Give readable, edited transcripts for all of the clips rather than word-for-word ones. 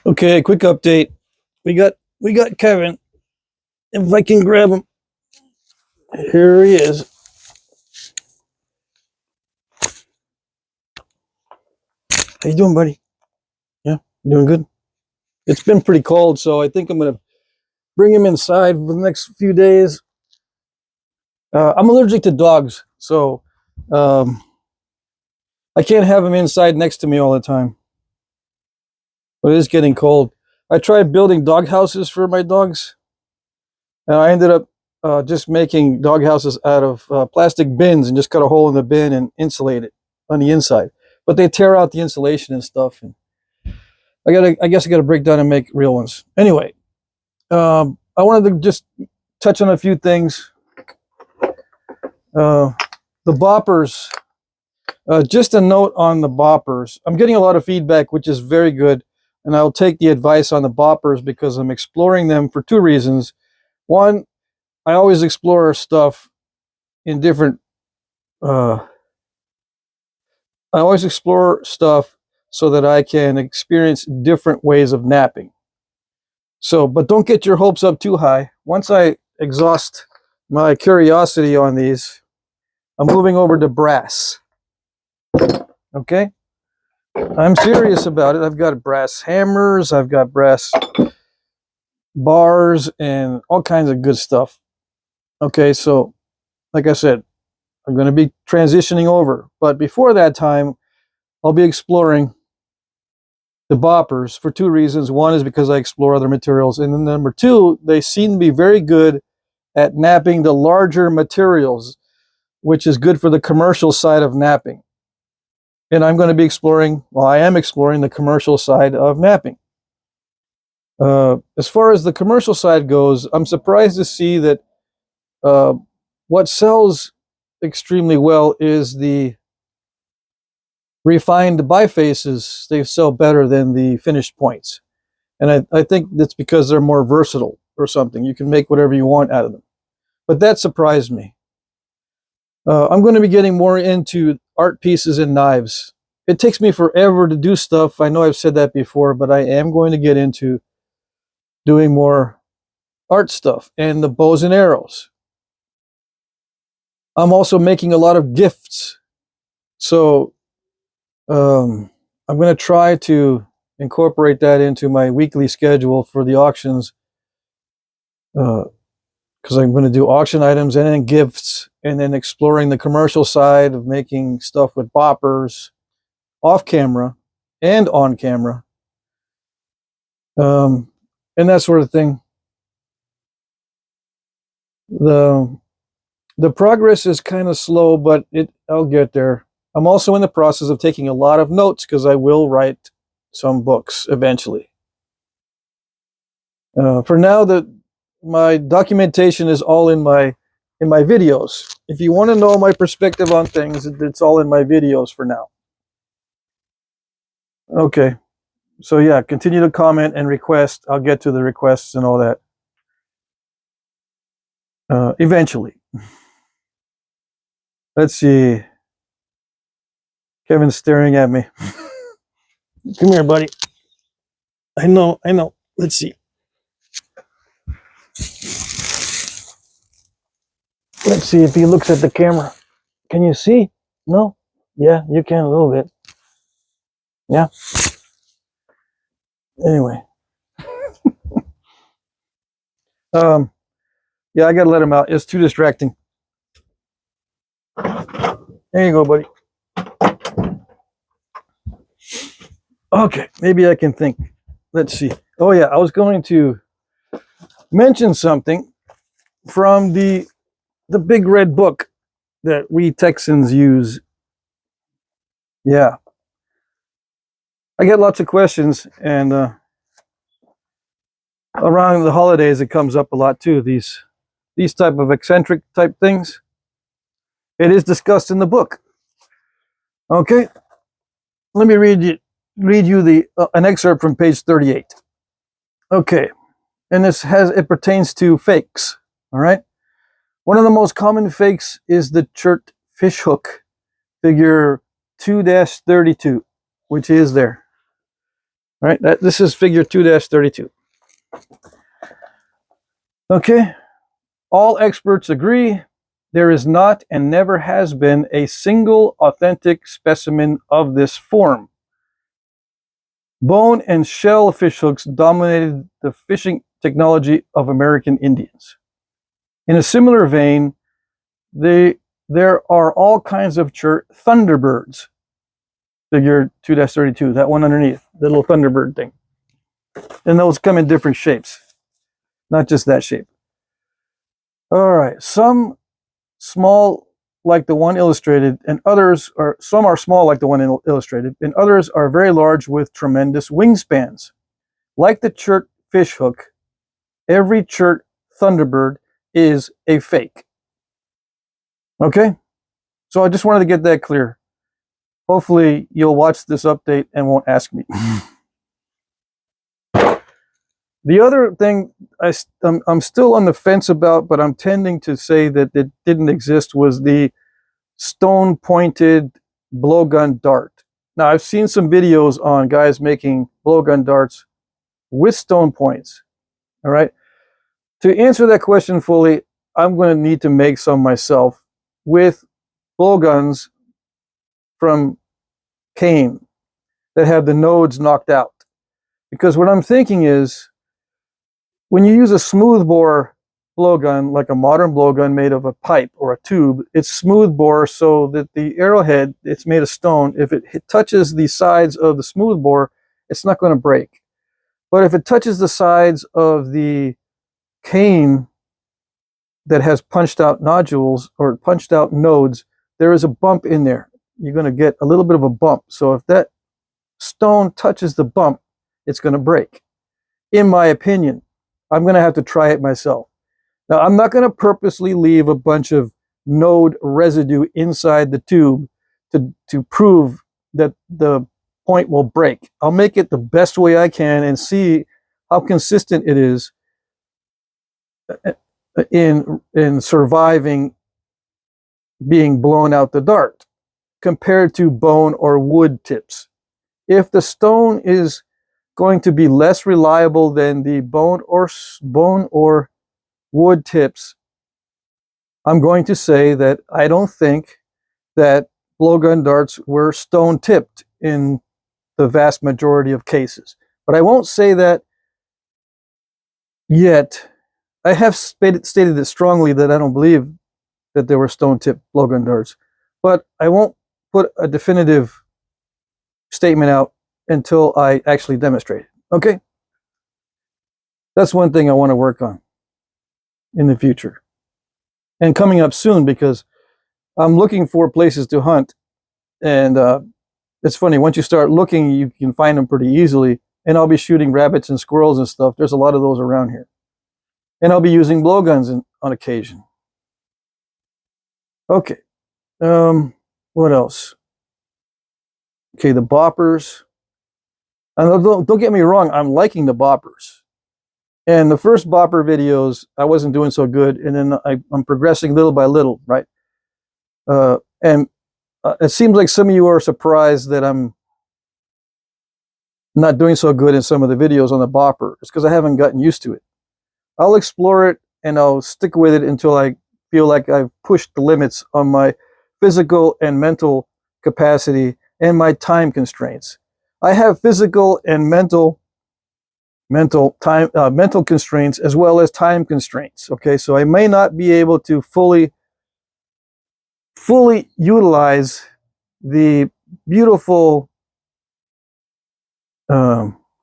Okay, quick update. We got Kevin. If I can grab him. Here he is. How you doing, buddy? Yeah, doing good. It's been pretty cold, so I think I'm gonna bring him inside for the next few days. I'm allergic to dogs, so I can't have him inside next to me all the time. But it is getting cold. I tried building dog houses for my dogs, and I ended up just making dog houses out of plastic bins and just cut a hole in the bin and insulate it on the inside. But they tear out the insulation and stuff. And I guess I gotta break down and make real ones. Anyway, I wanted to just touch on a few things. The boppers. Just a note on the boppers. I'm getting a lot of feedback, which is very good, and I'll take the advice on the boppers because I'm exploring them for two reasons. One, I always explore stuff in different. I always explore stuff so that I can experience different ways of napping. So, but don't get your hopes up too high. Once I exhaust my curiosity on these, I'm moving over to brass. Okay? I'm serious about it. I've got brass hammers, I've got brass bars, and all kinds of good stuff. Okay, so like I said, I'm going to be transitioning over. But before that time, I'll be exploring the boppers for two reasons. One is because I explore other materials. And then number two, they seem to be very good at napping the larger materials, which is good for the commercial side of napping. And I'm going to be exploring, well, I am exploring the commercial side of napping. As far as the commercial side goes, I'm surprised to see that what sells extremely well is the refined bifaces. They sell better than the finished points. And I think that's because they're more versatile or something. You can make whatever you want out of them. But that surprised me. I'm going to be getting more into art pieces and knives. It takes me forever to do stuff. I know I've said that before, but I am going to get into doing more art stuff and the bows and arrows. I'm also making a lot of gifts. So I'm going to try to incorporate that into my weekly schedule for the auctions. Because I'm going to do auction items and then gifts, and then exploring the commercial side of making stuff with boppers off camera and on camera, and that sort of thing. The progress is kind of slow, but I'll get there. I'm also in the process of taking a lot of notes because I will write some books eventually. For now, my documentation is all in my videos. If you want to know my perspective on things, it's all in my videos for now. Okay, so yeah, continue to comment and request. I'll get to the requests and all that eventually. Let's see. Kevin's staring at me. Come here, buddy. I know. Let's see. Let's see if he looks at the camera. Can you see? No? Yeah, you can a little bit. Yeah. Anyway. Yeah, I gotta let him out. It's too distracting. There you go, buddy. Okay, maybe I can think. Let's see. Oh yeah, I was going to mention something from the big red book that we Texans use. Yeah. I get lots of questions, and around the holidays it comes up a lot too, these type of eccentric type things. It is discussed in the book. Okay, let me read you an excerpt from page 38. Okay, and it pertains to fakes. All right, one of the most common fakes is the chert fishhook, figure 2-32, which is there. All right, this is figure 2-32. Okay, all experts agree there is not and never has been a single authentic specimen of this form. Bone and shell fishhooks dominated the fishing technology of American Indians. In a similar vein, there are all kinds of thunderbirds. Figure 2-32, that one underneath, the little thunderbird thing. And those come in different shapes, not just that shape. All right, some small like the one illustrated, and some are small like the one illustrated, and others are very large with tremendous wingspans. Like the chert fishhook, every chert thunderbird is a fake. Okay? So I just wanted to get that clear. Hopefully you'll watch this update and won't ask me. The other thing I'm still on the fence about, but I'm tending to say that it didn't exist, was the stone-pointed blowgun dart. Now, I've seen some videos on guys making blowgun darts with stone points. All right. To answer that question fully, I'm going to need to make some myself with blowguns from Payne that have the nodes knocked out. Because what I'm thinking is, when you use a smoothbore blowgun, like a modern blowgun made of a pipe or a tube, it's smoothbore so that the arrowhead, it's made of stone. If it touches the sides of the smoothbore, it's not going to break. But if it touches the sides of the cane that has punched out nodules or punched out nodes, there is a bump in there. You're going to get a little bit of a bump. So if that stone touches the bump, it's going to break. In my opinion, I'm going to have to try it myself. Now, I'm not going to purposely leave a bunch of node residue inside the tube to prove that the point will break. I'll make it the best way I can and see how consistent it is in surviving being blown out the dart compared to bone or wood tips. If the stone is going to be less reliable than the bone or wood tips, I'm going to say that I don't think that blowgun darts were stone tipped in the vast majority of cases. But I won't say that yet. I have stated it strongly that I don't believe that there were stone tipped blowgun darts, but I won't put a definitive statement out until I actually demonstrate it. Okay? That's one thing I want to work on in the future. And coming up soon, because I'm looking for places to hunt. And it's funny, once you start looking, you can find them pretty easily. And I'll be shooting rabbits and squirrels and stuff. There's a lot of those around here. And I'll be using blowguns on occasion. Okay. What else? Okay, the boppers. And don't get me wrong, I'm liking the boppers. And the first bopper videos, I wasn't doing so good. And then I'm progressing little by little, right? And it seems like some of you are surprised that I'm not doing so good in some of the videos on the bopper. It's because I haven't gotten used to it. I'll explore it and I'll stick with it until I feel like I've pushed the limits on my physical and mental capacity and my time constraints. I have physical and mental constraints as well as time constraints. Okay, so I may not be able to fully utilize the beautiful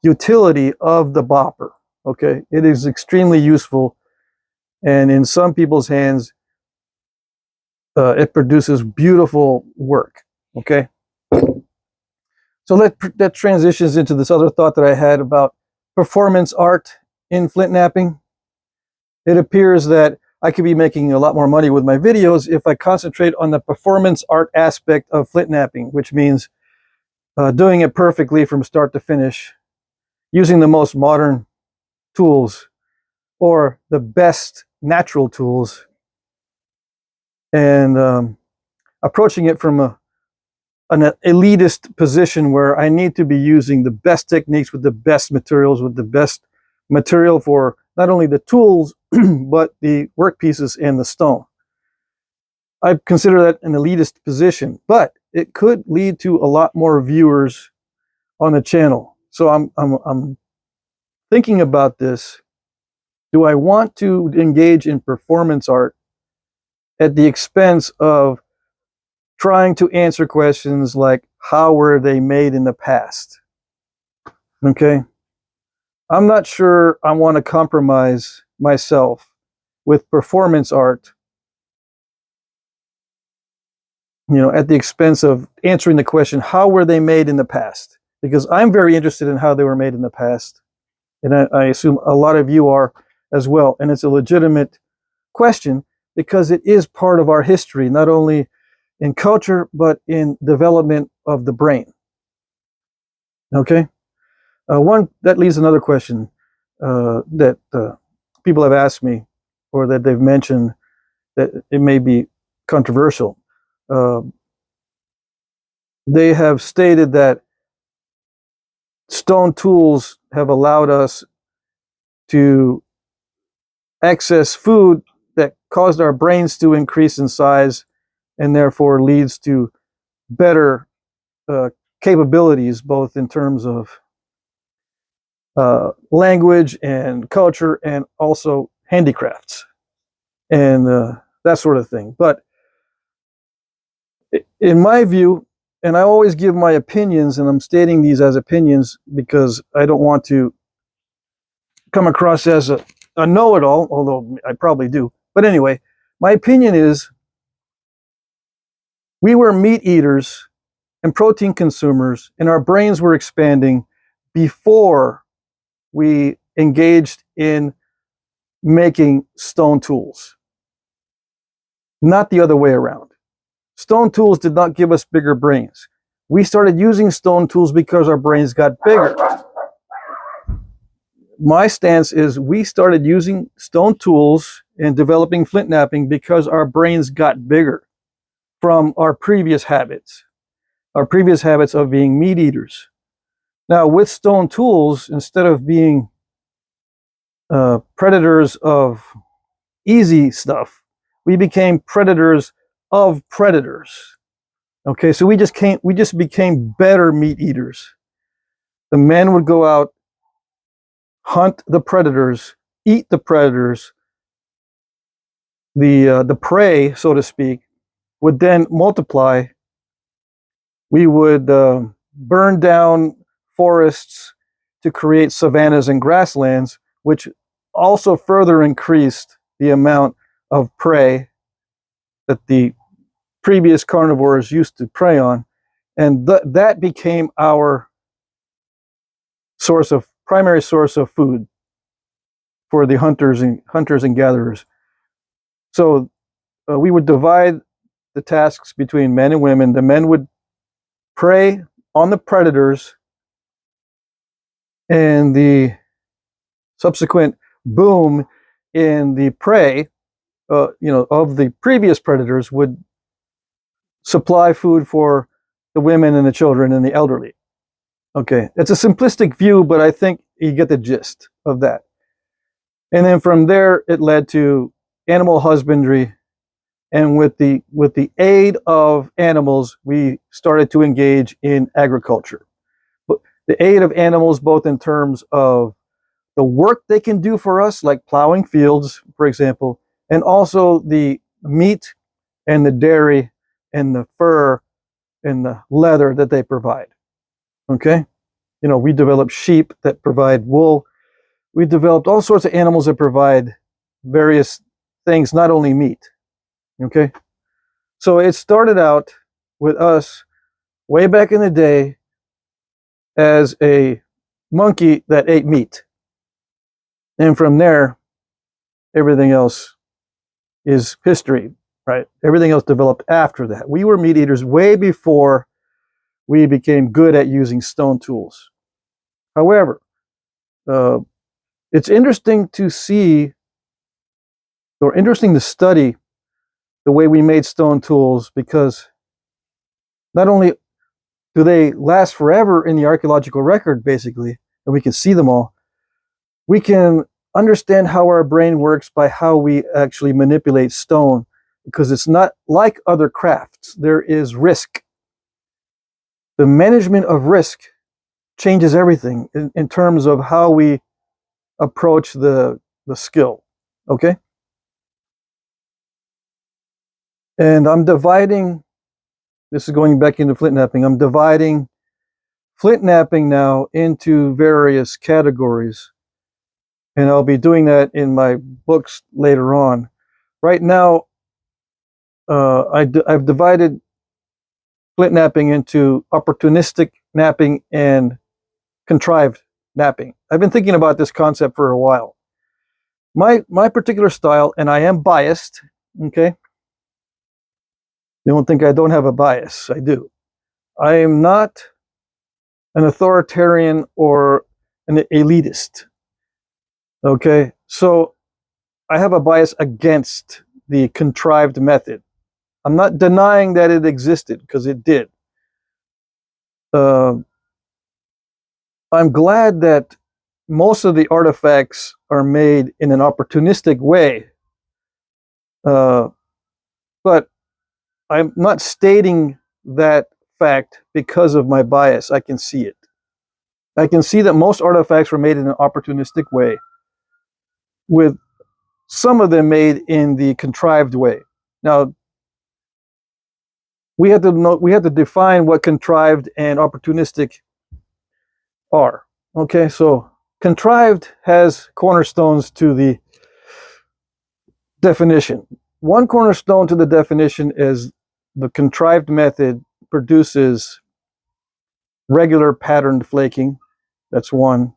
utility of the bopper. Okay, it is extremely useful, and in some people's hands, it produces beautiful work. Okay, so that transitions into this other thought that I had about performance art in Flintknapping. It appears that I could be making a lot more money with my videos if I concentrate on the performance art aspect of Flintknapping, which means doing it perfectly from start to finish, using the most modern tools or the best natural tools, and approaching it from a an elitist position where I need to be using the best techniques with the best materials, with the best material for not only the tools, but the workpieces and the stone. I consider that an elitist position, but it could lead to a lot more viewers on the channel. So I'm thinking about this. Do I want to engage in performance art at the expense of trying to answer questions like, how were they made in the past? Okay. I'm not sure I want to compromise myself with performance art, at the expense of answering the question, how were they made in the past? Because I'm very interested in how they were made in the past. And I assume a lot of you are as well. And it's a legitimate question because it is part of our history, not only in culture, but in development of the brain. Okay? That leaves another question that people have asked me, or that they've mentioned, that it may be controversial. They have stated that stone tools have allowed us to access food that caused our brains to increase in size and therefore leads to better capabilities, both in terms of language and culture and also handicrafts and that sort of thing. But in my view, and I always give my opinions, and I'm stating these as opinions because I don't want to come across as a know-it-all, although I probably do. But anyway, my opinion is we were meat eaters and protein consumers, and our brains were expanding before we engaged in making stone tools, not the other way around. Stone tools did not give us bigger brains. We started using stone tools because our brains got bigger. My stance is we started using stone tools and developing flintknapping because our brains got bigger from our previous habits of being meat eaters. Now, with stone tools, instead of being predators of easy stuff, we became predators of predators. Okay, so we just became better meat eaters. The men would go out, hunt the predators, eat the predators. The prey, so to speak, would then multiply. We would burn down forests to create savannas and grasslands, which also further increased the amount of prey that the previous carnivores used to prey on. And that became our primary source of food for the hunters and gatherers. So we would divide the tasks between men and women. The men would prey on the predators, and the subsequent boom in the prey, of the previous predators would supply food for the women and the children and the elderly. Okay, it's a simplistic view, but I think you get the gist of that. And then from there, it led to animal husbandry, and with the aid of animals, we started to engage in agriculture. But the aid of animals, both in terms of the work they can do for us, like plowing fields, for example, and also the meat and the dairy and the fur and the leather that they provide. Okay? We developed sheep that provide wool. We developed all sorts of animals that provide various things, not only meat. Okay? So it started out with us way back in the day as a monkey that ate meat. And from there, everything else is history, right? Everything else developed after that. We were meat eaters way before we became good at using stone tools. However, it's interesting to see, or interesting to study, the way we made stone tools, because not only do they last forever in the archaeological record, basically, and we can see them all, we can understand how our brain works by how we actually manipulate stone, because it's not like other crafts. There is risk. The management of risk changes everything in terms of how we approach the skill. Okay? And I'm dividing, this is going back into Flintknapping, I'm dividing Flintknapping now into various categories. And I'll be doing that in my books later on. Right now, I've divided Flintknapping into opportunistic napping and contrived napping. I've been thinking about this concept for a while. My particular style, and I am biased, okay? You don't think I don't have a bias. I do. I am not an authoritarian or an elitist, okay? So I have a bias against the contrived method. I'm not denying that it existed, because it did. I'm glad that most of the artifacts are made in an opportunistic way, but I'm not stating that fact because of my bias. I can see it. I can see that most artifacts were made in an opportunistic way, with some of them made in the contrived way. Now, we have to define what contrived and opportunistic are. Okay, so contrived has cornerstones to the definition. One cornerstone to the definition is the contrived method produces regular patterned flaking. That's one.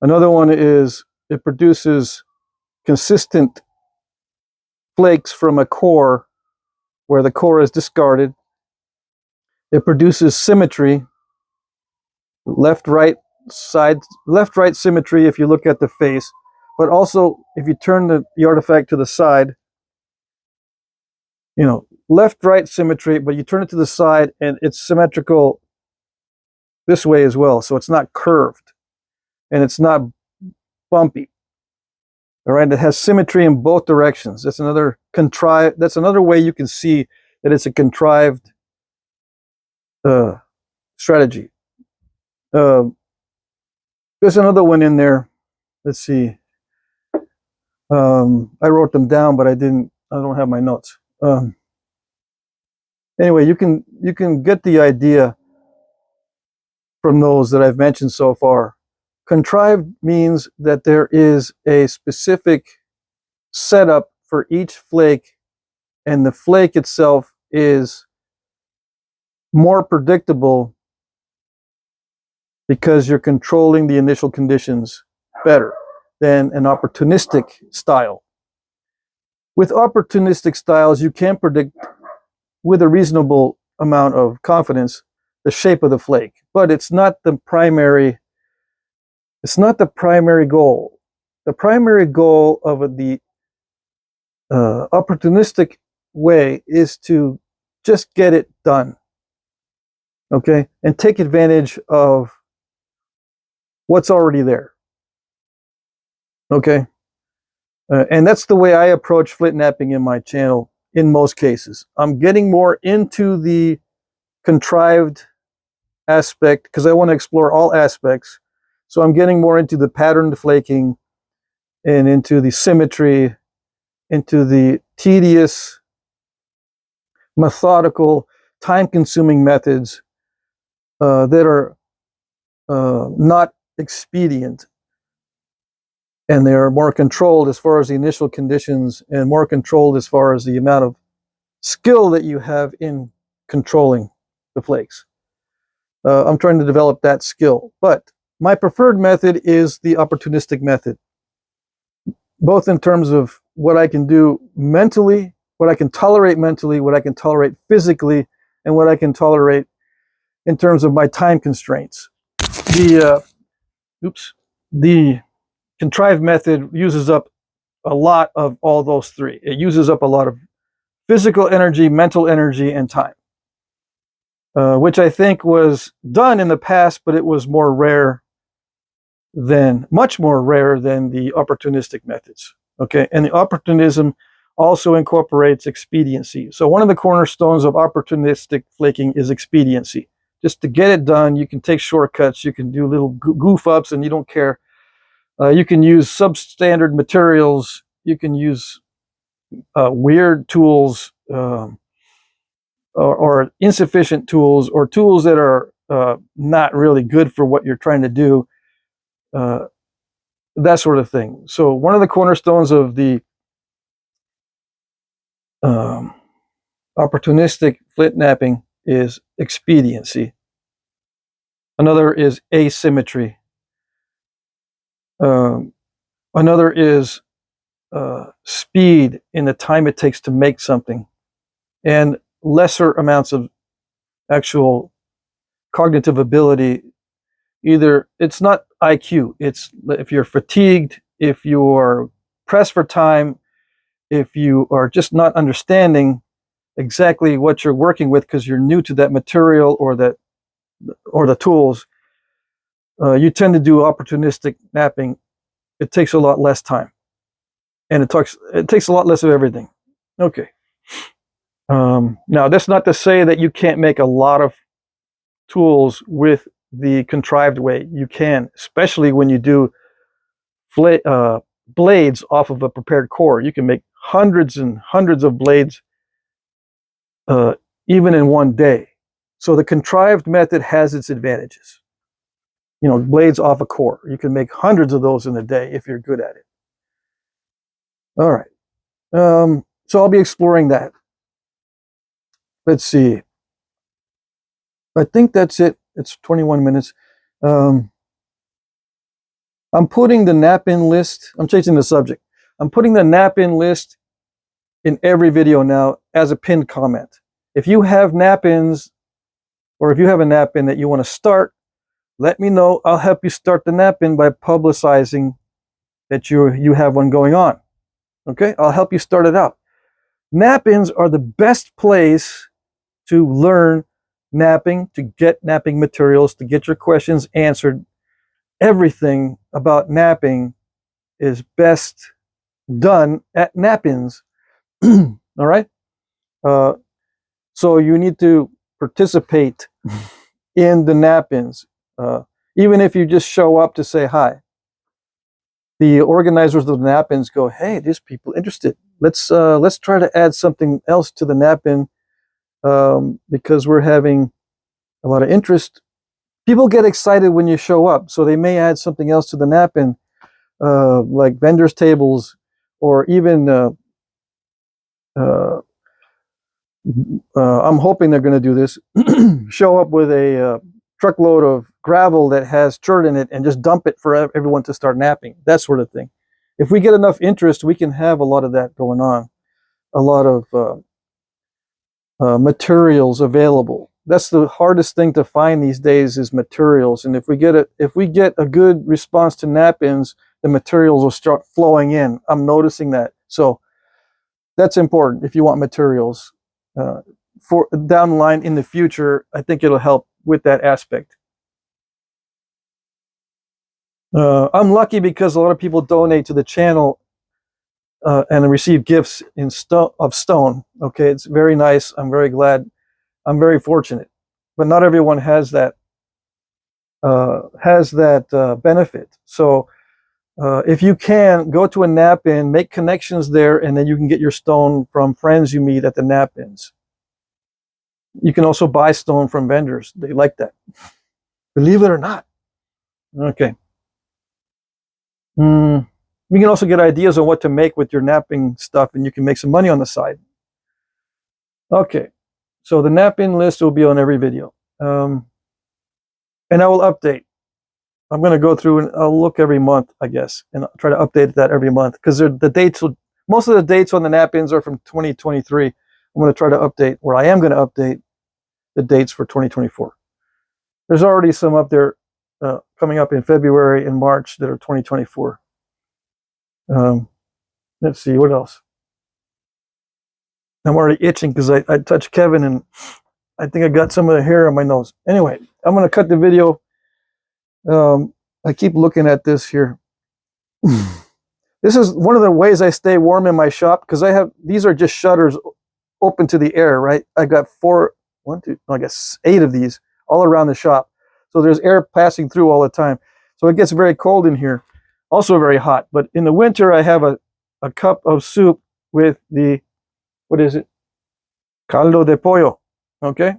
Another one is it produces consistent flakes from a core where the core is discarded. It produces symmetry, left-right symmetry if you look at the face, but also if you turn the artifact to the side, you know, left-right symmetry, but you turn it to the side and it's symmetrical this way as well. So it's not curved and it's not bumpy. All right, it has symmetry in both directions. That's another way you can see that it's a contrived strategy. There's another one in there. Let's see. I wrote them down, but I don't have my notes. Anyway, you can get the idea from those that I've mentioned so far. Contrived means that there is a specific setup for each flake, and the flake itself is more predictable because you're controlling the initial conditions better than an opportunistic style. With opportunistic styles, you can predict with a reasonable amount of confidence the shape of the flake, but it's not the primary goal. The primary goal of the opportunistic way is to just get it done, okay, and take advantage of what's already there, okay. And that's the way I approach Flintknapping in my channel in most cases. I'm getting more into the contrived aspect because I want to explore all aspects. So I'm getting more into the patterned flaking and into the symmetry, into the tedious, methodical, time-consuming methods that are not expedient, and they are more controlled as far as the initial conditions and more controlled as far as the amount of skill that you have in controlling the flakes. I'm trying to develop that skill, but my preferred method is the opportunistic method, both in terms of what I can do mentally, what I can tolerate mentally, what I can tolerate physically, and what I can tolerate in terms of my time constraints. The contrived method uses up a lot of all those three. It uses up a lot of physical energy, mental energy, and time. which I think was done in the past, but it was more rare than, much more rare than the opportunistic methods. Okay, and the opportunism also incorporates expediency. So one of the cornerstones of opportunistic flaking is expediency. Just to get it done, you can take shortcuts, you can do little goof ups, and you don't care. You can use substandard materials, you can use weird tools, or insufficient tools, or tools that are not really good for what you're trying to do, that sort of thing. So one of the cornerstones of the opportunistic Flintknapping is expediency. Another is asymmetry. Another is speed in the time it takes to make something, and lesser amounts of actual cognitive ability. Either it's not IQ, it's if you're fatigued, if you're pressed for time, if you are just not understanding exactly what you're working with because you're new to that material or the tools, you tend to do opportunistic napping. It takes a lot less time, and it takes a lot less of everything. Okay. Now that's not to say that you can't make a lot of tools with the contrived way. You can, especially when you do blades off of a prepared core. You can make hundreds and hundreds of blades even in one day. So the contrived method has its advantages. You know, blades off a core. You can make hundreds of those in a day if you're good at it. All right. So I'll be exploring that. Let's see. I think that's it. It's 21 minutes. I'm putting the nap-in list. I'm changing the subject. I'm putting the nap-in list in every video now as a pinned comment. If you have nap-ins, or if you have a nap-in that you want to start, let me know. I'll help you start the nap-in by publicizing that you have one going on. Okay, I'll help you start it out. Nap-ins are the best place to learn napping, to get napping materials, to get your questions answered. Everything about napping is best done at nap-ins. All right? So you need to participate in the nap-ins, even if you just show up to say hi. The organizers of the nap-ins go, hey, there's people interested. Let's try to add something else to the nap-in, because we're having a lot of interest. People get excited when you show up, so they may add something else to the nap-in, like vendors' tables, or even I'm hoping they're going to do this, show up with a truckload of gravel that has chert in it and just dump it for everyone to start napping, that sort of thing. If we get enough interest, we can have a lot of that going on, a lot of materials available. That's the hardest thing to find these days, is materials. And if we get a good response to nap-ins, the materials will start flowing in. I'm noticing that. So that's important if you want materials. For down the line in the future, I think it'll help with that aspect. I'm lucky because a lot of people donate to the channel and receive gifts of stone. Okay, it's very nice. I'm very glad. I'm very fortunate, but not everyone has that benefit. So if you can, go to a nap-in, make connections there, and then you can get your stone from friends you meet at the nap-ins. You can also buy stone from vendors. They like that. Believe it or not. Okay. You can also get ideas on what to make with your napping stuff, and you can make some money on the side. Okay. So the nap-in list will be on every video. And I will update. I'm going to go through and I'll look every month, I guess, and I'll try to update that every month, because the dates most of the dates on the nap-ins are from 2023. I'm going to try to update, or I am going to update the dates for 2024. There's already some up there coming up in February and March that are 2024. Let's see, what else? I'm already itching because I touched Kevin, and I think I got some of the hair on my nose. Anyway, I'm going to cut the video. I keep looking at this here. This is one of the ways I stay warm in my shop, because I have, these are just shutters open to the air, right? I got I guess 8 of these all around the shop. So there's air passing through all the time. So it gets very cold in here, also very hot. But in the winter, I have a cup of soup with the, what is it? Caldo de pollo, okay?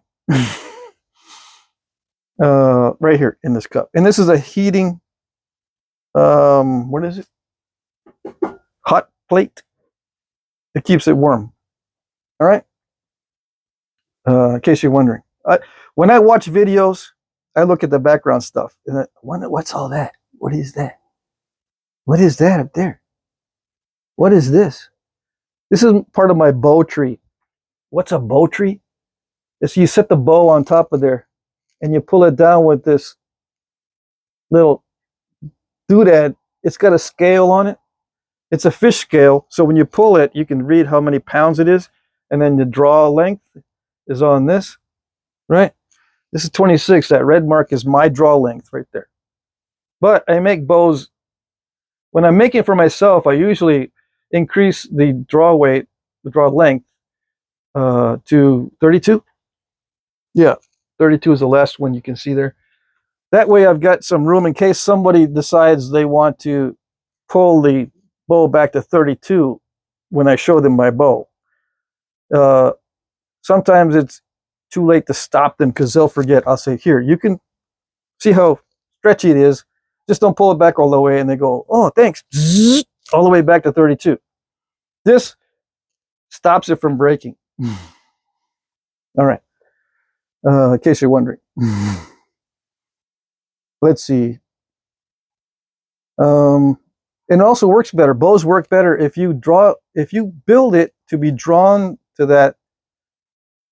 Right here in this cup. And this is a heating, what is it? Hot plate. It keeps it warm. All right? In case you're wondering. When I watch videos, I look at the background stuff. And I wonder, what's all that? What is that? What is that up there? What is this? This is part of my bow tree. What's a bow tree? It's you set the bow on top of there, and you pull it down with this little doodad. It's got a scale on it. It's a fish scale, so when you pull it, you can read how many pounds it is, and then the draw length is on this, right? This is 26. That red mark is my draw length right there. But I make bows. When I'm making for myself, I usually increase the draw weight, the draw length, to 32. Yeah, 32 is the last one you can see there. That way I've got some room in case somebody decides they want to pull the bow back to 32 when I show them my bow. Sometimes it's too late to stop them because they'll forget. I'll say, here, you can see how stretchy it is. Just don't pull it back all the way. And they go, oh, thanks. Zzz, all the way back to 32. This stops it from breaking. All right. In case you're wondering. Let's see. It also works better. Bows work better if you build it to be drawn to that,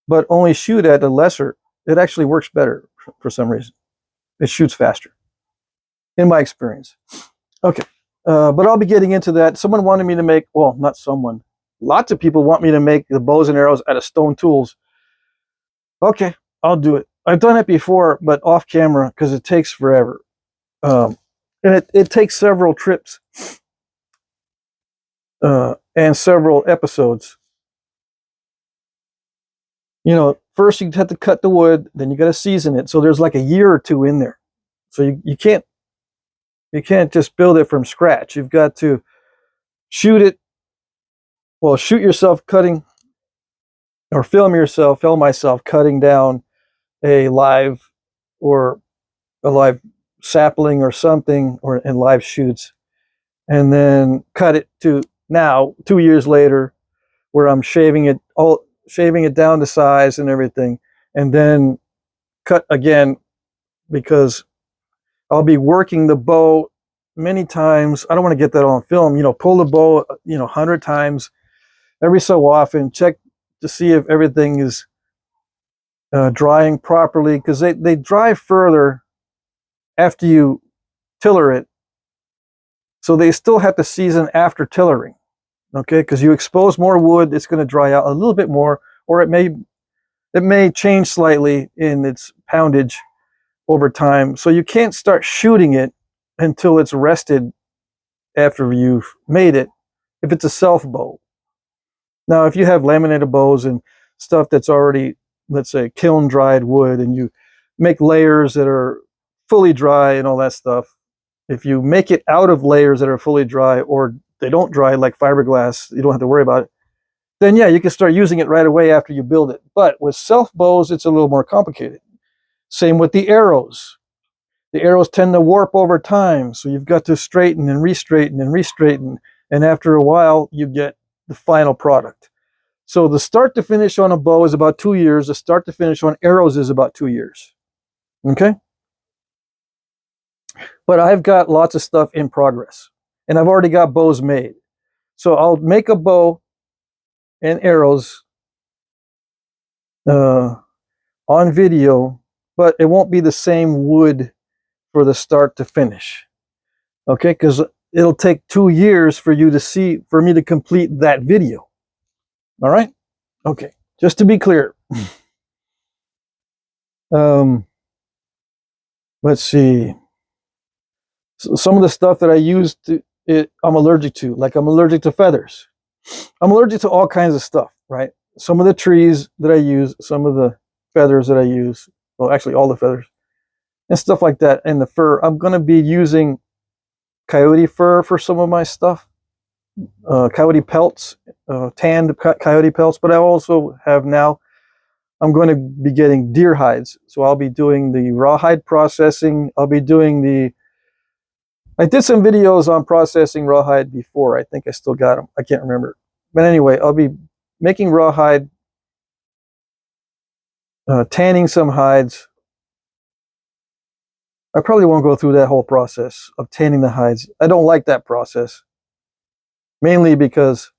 but only shoot at a lesser. It actually works better for some reason. It shoots faster, in my experience. Okay, but I'll be getting into that. Someone wanted me to make, well, not someone. Lots of people want me to make the bows and arrows out of stone tools. Okay, I'll do it. I've done it before, but off camera because it takes forever. And it takes several trips and several episodes. You know, first you have to cut the wood, then you got to season it. So there's like a year or 2 in there. So you can't just build it from scratch. You've got to shoot it. Well, shoot yourself cutting, or film myself cutting down a live sapling or something, or in live shoots, and then cut it to now 2 years later, where I'm shaving it down to size and everything, and then cut again, because I'll be working the bow many times. I don't want to get that on film. You know, pull the bow 100 times every so often, check to see if everything is drying properly, because they dry further after you tiller it. So they still have to season after tillering, okay? Because you expose more wood, it's going to dry out a little bit more, or it may change slightly in its poundage over time. So you can't start shooting it until it's rested after you've made it, if it's a self bow. Now, if you have laminated bows and stuff that's already, let's say, kiln dried wood, and you make layers that are fully dry and all that stuff, if you make it out of layers that are fully dry, or they don't dry like fiberglass, you don't have to worry about it, then yeah, you can start using it right away after you build it. But with self bows, it's a little more complicated. Same with the arrows. The arrows tend to warp over time, so you've got to straighten and re-straighten and re-straighten, and after a while, you get the final product. So the start to finish on a bow is about 2 years. The start to finish on arrows is about 2 years. Okay? But I've got lots of stuff in progress, and I've already got bows made. So I'll make a bow and arrows on video, but it won't be the same wood for the start to finish. Okay? Because it'll take 2 years for me to complete that video. All right? Okay. Just to be clear. Let's see. So some of the stuff that I use I'm allergic to. Like I'm allergic to feathers. I'm allergic to all kinds of stuff, right? Some of the trees that I use, some of the feathers that I use, well, actually all the feathers and stuff like that, and the fur. I'm going to be using coyote fur for some of my stuff, coyote pelts, tanned coyote pelts, but I also have now, I'm going to be getting deer hides. So I'll be doing the rawhide processing. I'll be doing I did some videos on processing rawhide before. I think I still got them. I can't remember. But anyway, I'll be making rawhide, tanning some hides. I probably won't go through that whole process of tanning the hides. I don't like that process, mainly because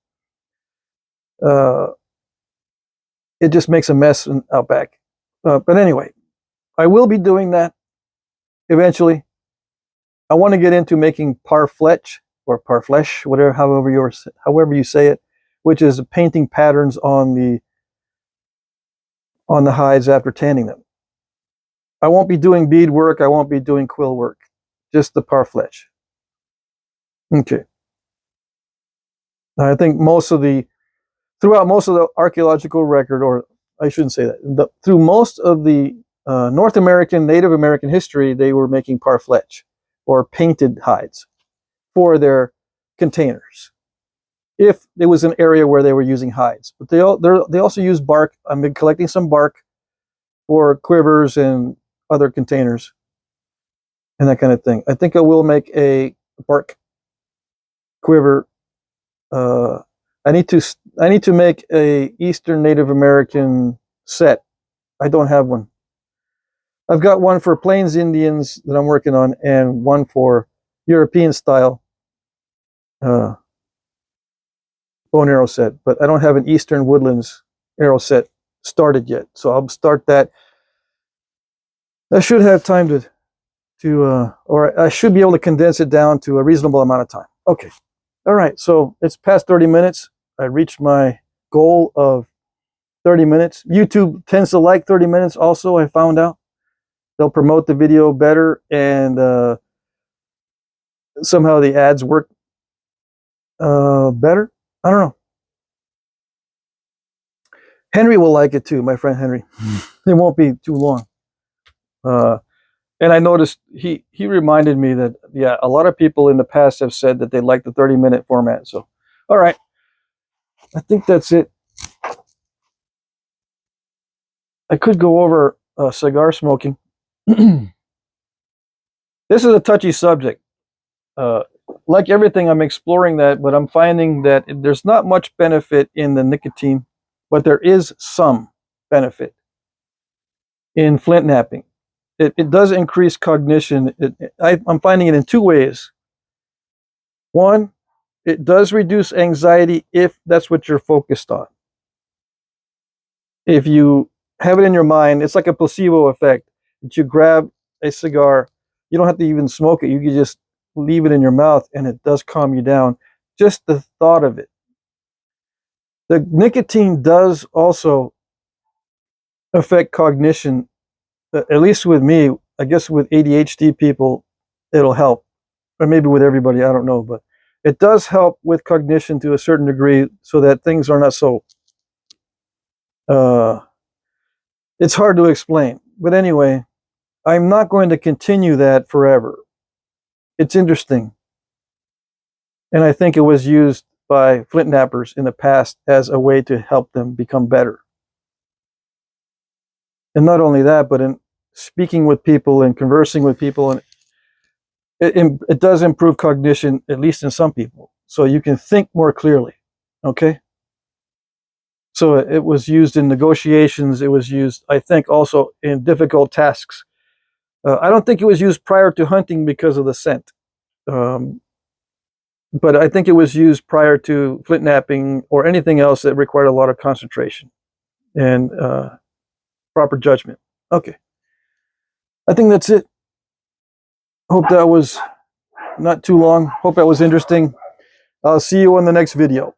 it just makes a mess out back. But anyway, I will be doing that eventually. I want to get into making parfleche or parfleche, whatever, however you say it, which is painting patterns on the hides after tanning them. I won't be doing bead work. I won't be doing quill work. Just the parfleche. Okay. I think throughout most of the archaeological record, or I shouldn't say that, through most of the North American, Native American history, they were making parfleche or painted hides for their containers, if it was an area where they were using hides. But they also use bark. I've been collecting some bark for quivers and other containers and that kind of thing. I think I will make a bark quiver. I need to make a Eastern Native American set. I don't have one. I've got one for Plains Indians that I'm working on, and one for European style bow and arrow set. But I don't have an Eastern Woodlands arrow set started yet, so I'll start that. I should have time or I should be able to condense it down to a reasonable amount of time. Okay. All right. So it's past 30 minutes. I reached my goal of 30 minutes. YouTube tends to like 30 minutes also, I found out. They'll promote the video better, and somehow the ads work better. I don't know. Henry will like it too, my friend Henry. It won't be too long. And I noticed he reminded me that, yeah, a lot of people in the past have said that they like the 30-minute format. So, all right. I think that's it. I could go over cigar smoking. This is a touchy subject. Like everything, I'm exploring that, but I'm finding that there's not much benefit in the nicotine, but there is some benefit in flintknapping. It does increase cognition. I'm finding it in two ways. One, it does reduce anxiety if that's what you're focused on. If you have it in your mind, it's like a placebo effect. That you grab a cigar, you don't have to even smoke it. You can just leave it in your mouth, and it does calm you down. Just the thought of it. The nicotine does also affect cognition, at least with me. I guess with ADHD people, it'll help. Or maybe with everybody, I don't know. But it does help with cognition to a certain degree, so that things are not so... it's hard to explain. But anyway, I'm not going to continue that forever. It's interesting. And I think it was used by flint knappers in the past as a way to help them become better. And not only that, but in speaking with people and conversing with people, and it does improve cognition, at least in some people. So you can think more clearly. Okay? So it was used in negotiations. It was used, I think, also in difficult tasks. I don't think it was used prior to hunting because of the scent. But I think it was used prior to flint knapping or anything else that required a lot of concentration and proper judgment. Okay. I think that's it. Hope that was not too long. Hope that was interesting. I'll see you on the next video.